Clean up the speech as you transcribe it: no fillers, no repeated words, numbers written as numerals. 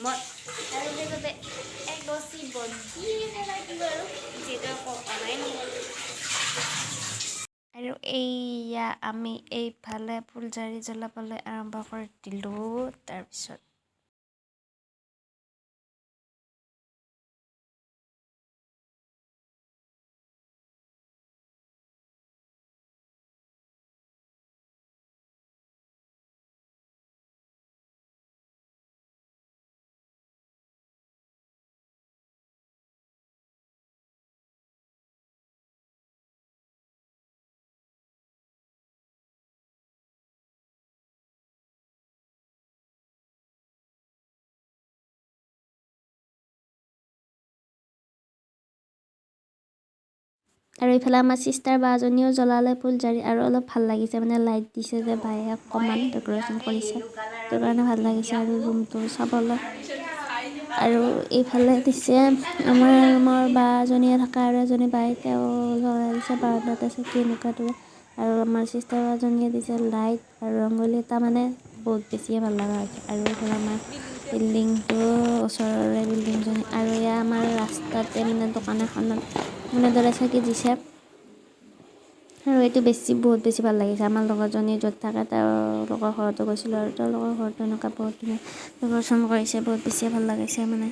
ৰুমত আৰু সেইবাবে এক দচি বন্তিয়ে লাগিব আৰু যিহেতু আকৌ অনাই নহ'ল আৰু এইয়া আমি এইফালে ফুলজাৰি জ্বলাবলৈ আৰম্ভ কৰি দিলোঁ তাৰপিছত আৰু এইফালে আমাৰ চিষ্টাৰ বাজনীও জ্বলালে ফুলজাৰি আৰু অলপ ভাল লাগিছে মানে লাইট দিছে যে বায়ে অকণমান ডেক'ৰেশ্যন কৰিছে সেইটো কাৰণে ভাল লাগিছে আৰু ৰুমটো চাবলৈ আৰু এইফালে দিছে আমাৰ ৰুমৰ বাজনীয়ে থকা আৰু এজনী বাই তেওঁ জ্বলাই দিছে বাৰান্দাতে চাকি এনেকুৱা দৰে আৰু আমাৰ চিষ্টাৰ বাজনীয়ে দিছে লাইট আৰু ৰংগলী এটা মানে বহুত বেছিয়ে ভাল লগা হৈছে আৰু এইফালে আমাৰ বিল্ডিংটো ওচৰৰে বিল্ডিংজনী আৰু এয়া আমাৰ ৰাস্তাতে মানে দোকান এখনত এনেদৰে চাকি দিছে আৰু এইটো বহুত বেছি ভাল লাগিছে আমাৰ লগৰজনী য'ত থাকে তেওঁলোকৰ ঘৰতো গৈছিলোঁ আৰু তেওঁলোকৰ ঘৰতো এনেকুৱা বহুত ধুনীয়া ডেক'ৰেশ্যন কৰিছে বহুত বেছি ভাল লাগিছে মানে